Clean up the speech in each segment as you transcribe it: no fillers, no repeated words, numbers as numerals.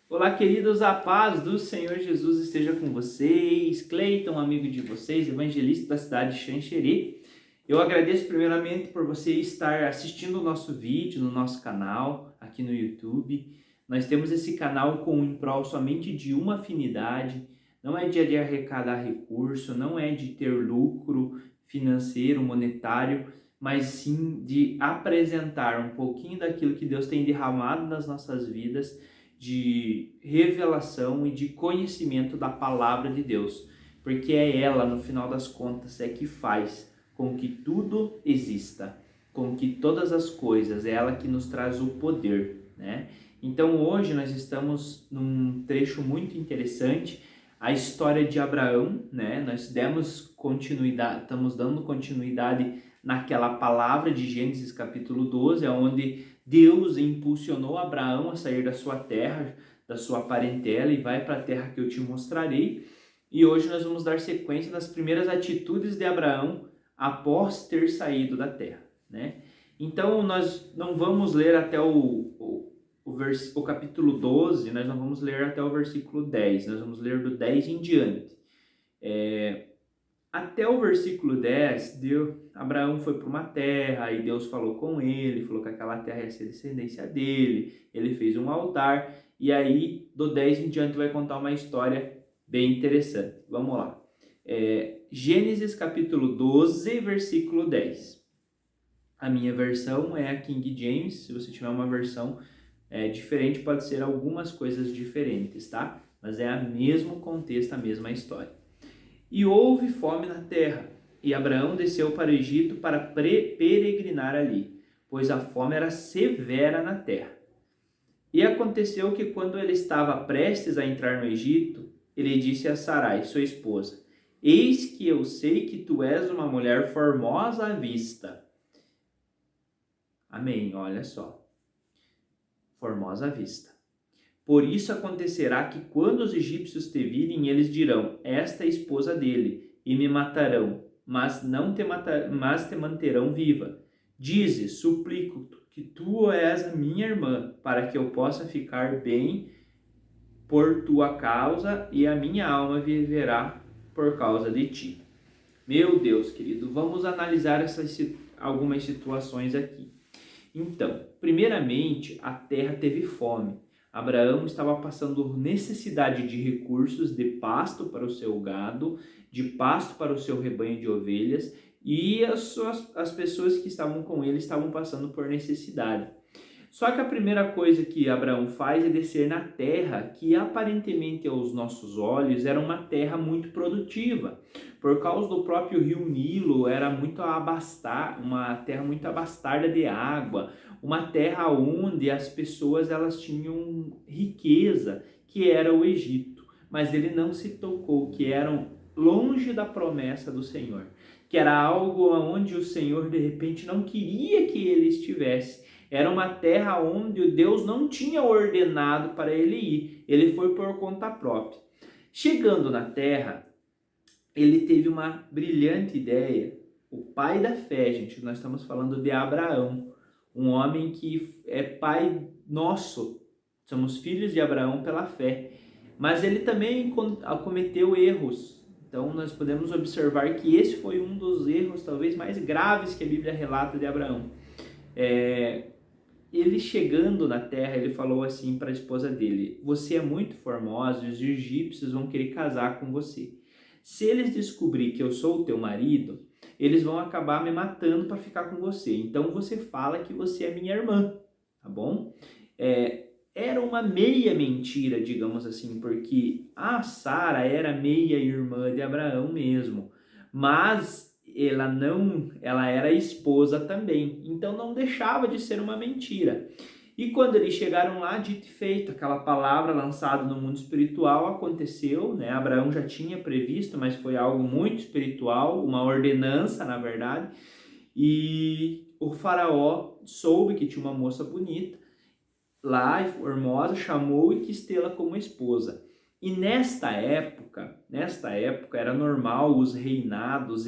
Olá, queridos, a paz do Senhor Jesus esteja com vocês. Cleiton, amigo de vocês, evangelista da cidade de Xanxerê. Eu agradeço primeiramente por você estar assistindo o nosso vídeo no nosso canal, aqui no YouTube. Nós temos esse canal com em prol somente de uma afinidade, não é de arrecadar recurso, não é de ter lucro financeiro, monetário, mas sim de apresentar um pouquinho daquilo que Deus tem derramado nas nossas vidas, de revelação e de conhecimento da palavra de Deus, porque é ela, no final das contas, é que faz com que tudo exista, com que todas as coisas, é ela que nos traz o poder, né? Então hoje nós estamos num trecho muito interessante, a história de Abraão, né? Nós demos continuidade, estamos dando continuidade naquela palavra de Gênesis capítulo 12, onde Deus impulsionou Abraão a sair da sua terra, da sua parentela e vai para a terra que eu te mostrarei. E hoje nós vamos dar sequência nas primeiras atitudes de Abraão após ter saído da terra, né? Então nós não vamos ler até o capítulo 12, nós não vamos ler até o versículo 10, nós vamos ler do 10 em diante. Até o versículo 10, Abraão foi para uma terra e Deus falou com ele, falou que aquela terra ia ser descendência dele, ele fez um altar, e aí do 10 em diante vai contar uma história bem interessante. Vamos lá. Gênesis capítulo 12, versículo 10. A minha versão é a King James, se você tiver uma versão diferente, pode ser algumas coisas diferentes, tá? Mas é o mesmo contexto, a mesma história. E houve fome na terra, e Abraão desceu para o Egito para peregrinar ali, pois a fome era severa na terra. E aconteceu que quando ele estava prestes a entrar no Egito, ele disse a Sarai, sua esposa: Eis que eu sei que tu és uma mulher formosa à vista. Amém, olha só. Formosa à vista. Por isso acontecerá que quando os egípcios te virem, eles dirão: esta é a esposa dele, e me matarão, mas te manterão viva. Dize, suplico que tu és a minha irmã, para que eu possa ficar bem por tua causa, e a minha alma viverá por causa de ti. Meu Deus, querido, vamos analisar algumas situações aqui. Então, primeiramente, a terra teve fome. Abraão estava passando necessidade de recursos, de pasto para o seu gado, de pasto para o seu rebanho de ovelhas, e as pessoas que estavam com ele estavam passando por necessidade. Só que a primeira coisa que Abraão faz é descer na terra que aparentemente aos nossos olhos era uma terra muito produtiva. Por causa do próprio rio Nilo, era uma terra muito abastada de água, uma terra onde as pessoas elas tinham riqueza, que era o Egito. Mas ele não se tocou que eram longe da promessa do Senhor, que era algo onde o Senhor de repente não queria que ele estivesse. Era uma terra onde Deus não tinha ordenado para ele ir. Ele foi por conta própria. Chegando na terra, ele teve uma brilhante ideia. O pai da fé, gente, nós estamos falando de Abraão, um homem que é pai nosso. Somos filhos de Abraão pela fé. Mas ele também cometeu erros. Então nós podemos observar que esse foi um dos erros talvez mais graves que a Bíblia relata de Abraão. Ele chegando na terra, ele falou assim para a esposa dele: você é muito formosa e os egípcios vão querer casar com você. Se eles descobrir que eu sou o teu marido, eles vão acabar me matando para ficar com você. Então você fala que você é minha irmã, tá bom? Era uma meia mentira, digamos assim, porque a Sara era meia irmã de Abraão mesmo, mas ela era esposa também, então não deixava de ser uma mentira. E quando eles chegaram lá, dito e feito, aquela palavra lançada no mundo espiritual aconteceu, né? Abraão já tinha previsto, mas foi algo muito espiritual, uma ordenança, na verdade. E o faraó soube que tinha uma moça bonita lá, formosa, chamou e quis tê-la como esposa. E nesta época era normal os reinados,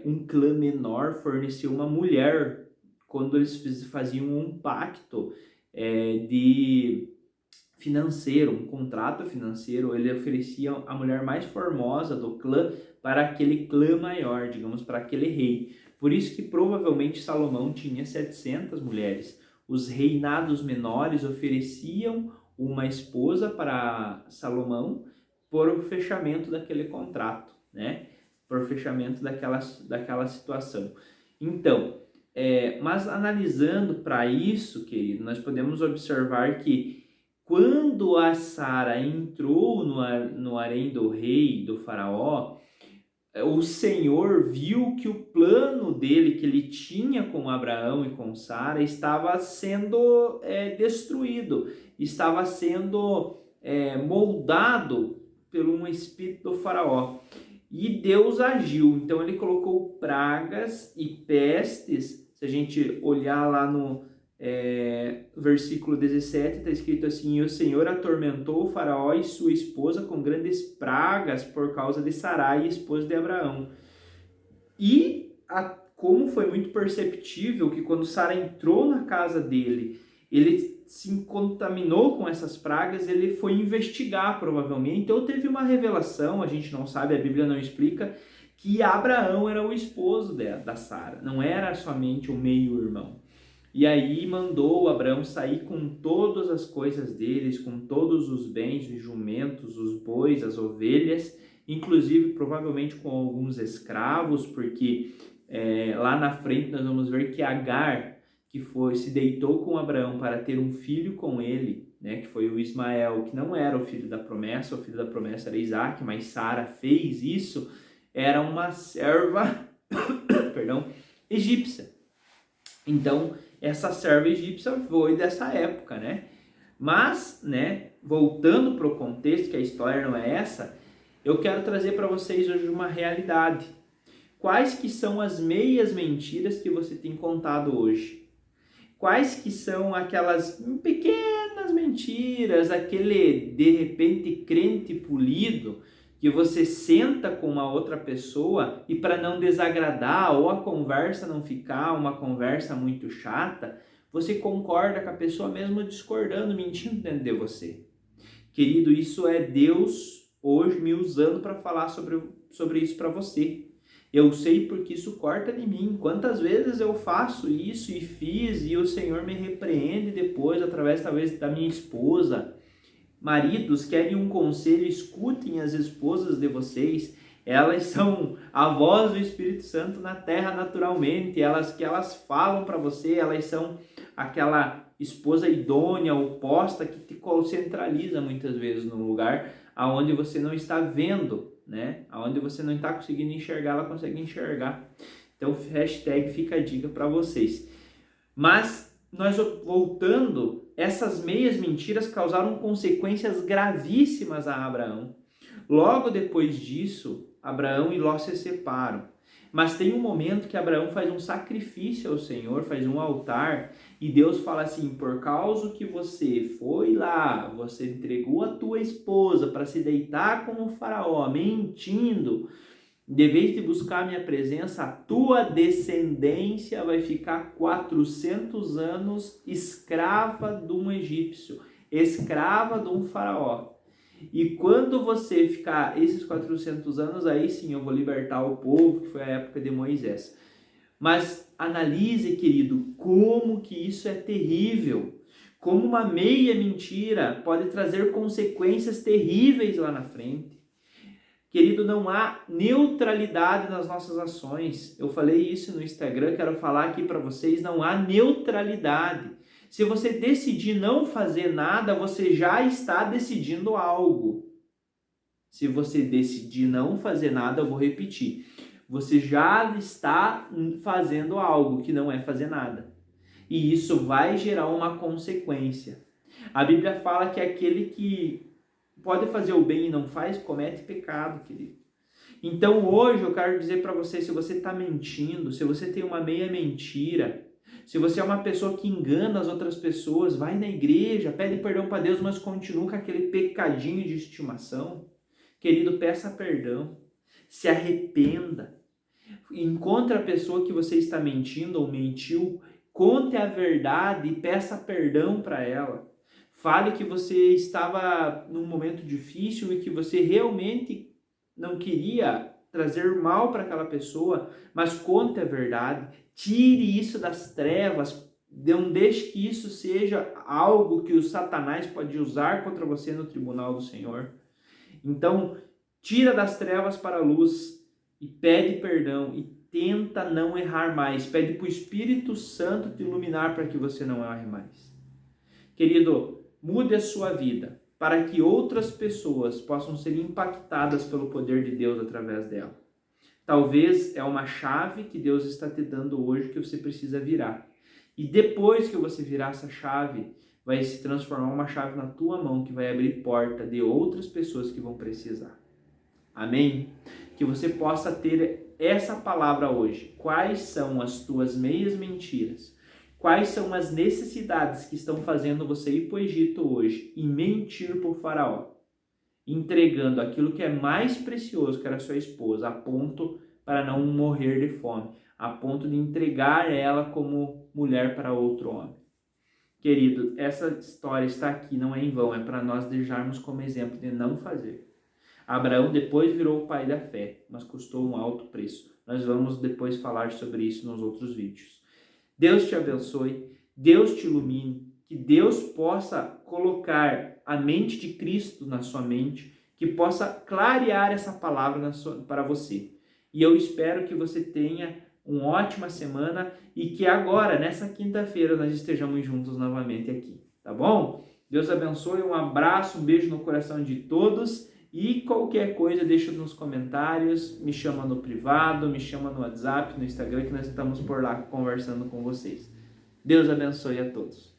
um clã menor fornecia uma mulher quando eles faziam um pacto de financeiro, um contrato financeiro. Ele oferecia a mulher mais formosa do clã para aquele clã maior, digamos, para aquele rei. Por isso que provavelmente Salomão tinha 700 mulheres. Os reinados menores ofereciam uma esposa para Salomão por o fechamento daquele contrato, né? Por fechamento daquela situação. Então, mas analisando para isso, querido, nós podemos observar que quando a Sara entrou no harém do rei, do faraó, o Senhor viu que o plano dele, que ele tinha com Abraão e com Sara, estava sendo destruído, estava sendo moldado por um espírito do faraó. E Deus agiu, então ele colocou pragas e pestes. Se a gente olhar lá no versículo 17, está escrito assim: e o Senhor atormentou o faraó e sua esposa com grandes pragas por causa de Sarai, esposa de Abraão. E como foi muito perceptível que quando Sara entrou na casa dele, ele se contaminou com essas pragas, ele foi investigar provavelmente, então teve uma revelação, a gente não sabe, a Bíblia não explica, que Abraão era o esposo da Sara, não era somente o meio-irmão. E aí mandou Abraão sair com todas as coisas deles, com todos os bens, os jumentos, os bois, as ovelhas, inclusive provavelmente com alguns escravos, porque lá na frente nós vamos ver que Agar, que se deitou com Abraão para ter um filho com ele, né, que foi o Ismael, que não era o filho da promessa, o filho da promessa era Isaac, mas Sara fez isso, era uma serva egípcia. Então, essa serva egípcia foi dessa época, né? Mas, né, voltando para o contexto, que a história não é essa, eu quero trazer para vocês hoje uma realidade. Quais que são as meias mentiras que você tem contado hoje? Quais que são aquelas pequenas mentiras, aquele, de repente, crente polido, que você senta com uma outra pessoa e para não desagradar ou a conversa não ficar uma conversa muito chata, você concorda com a pessoa mesmo discordando, mentindo dentro de você. Querido, isso é Deus hoje me usando para falar sobre isso para você. Eu sei porque isso corta de mim. Quantas vezes eu faço isso e fiz e o Senhor me repreende depois, através talvez da minha esposa. Maridos, querem um conselho? Escutem as esposas de vocês. Elas são a voz do Espírito Santo na terra naturalmente. Elas falam para você, elas são aquela esposa idônea, oposta, que te concentraliza muitas vezes num lugar aonde você não está vendo, né? Aonde você não está conseguindo enxergar, ela consegue enxergar. Então, hashtag fica a dica para vocês. Mas, nós voltando, essas meias mentiras causaram consequências gravíssimas a Abraão. Logo depois disso, Abraão e Ló se separam. Mas tem um momento que Abraão faz um sacrifício ao Senhor, faz um altar, e Deus fala assim: por causa que você foi lá, você entregou a tua esposa para se deitar com o faraó, mentindo, de vez de buscar minha presença, a tua descendência vai ficar 400 anos escrava de um egípcio, escrava de um faraó. E quando você ficar esses 400 anos, aí sim eu vou libertar o povo, que foi a época de Moisés. Mas analise, querido, como que isso é terrível. Como uma meia mentira pode trazer consequências terríveis lá na frente. Querido, não há neutralidade nas nossas ações. Eu falei isso no Instagram, quero falar aqui para vocês, não há neutralidade. Se você decidir não fazer nada, você já está decidindo algo. Se você decidir não fazer nada, eu vou repetir. Você já está fazendo algo que não é fazer nada. E isso vai gerar uma consequência. A Bíblia fala que aquele que pode fazer o bem e não faz, comete pecado, querido. Então hoje eu quero dizer para você, se você está mentindo, se você tem uma meia mentira, se você é uma pessoa que engana as outras pessoas, vai na igreja, pede perdão para Deus, mas continua com aquele pecadinho de estimação, querido, peça perdão, se arrependa, encontre a pessoa que você está mentindo ou mentiu, conte a verdade e peça perdão para ela. Fale que você estava num momento difícil e que você realmente não queria trazer mal para aquela pessoa, mas conte a verdade. Tire isso das trevas. Não deixe que isso seja algo que o Satanás pode usar contra você no tribunal do Senhor. Então, tira das trevas para a luz e pede perdão e tenta não errar mais. Pede para o Espírito Santo te iluminar para que você não erre mais. Querido, mude a sua vida para que outras pessoas possam ser impactadas pelo poder de Deus através dela. Talvez é uma chave que Deus está te dando hoje que você precisa virar. E depois que você virar essa chave, vai se transformar uma chave na tua mão que vai abrir porta de outras pessoas que vão precisar. Amém? Que você possa ter essa palavra hoje. Quais são as tuas meias mentiras? Quais são as necessidades que estão fazendo você ir para o Egito hoje e mentir para o faraó? Entregando aquilo que é mais precioso, que era sua esposa, a ponto para não morrer de fome, a ponto de entregar ela como mulher para outro homem. Querido, essa história está aqui, não é em vão, é para nós deixarmos como exemplo de não fazer. Abraão depois virou o pai da fé, mas custou um alto preço. Nós vamos depois falar sobre isso nos outros vídeos. Deus te abençoe, Deus te ilumine, que Deus possa colocar a mente de Cristo na sua mente, que possa clarear essa palavra para você. E eu espero que você tenha uma ótima semana e que agora, nessa quinta-feira, nós estejamos juntos novamente aqui, tá bom? Deus abençoe, um abraço, um beijo no coração de todos e qualquer coisa deixa nos comentários, me chama no privado, me chama no WhatsApp, no Instagram, que nós estamos por lá conversando com vocês. Deus abençoe a todos.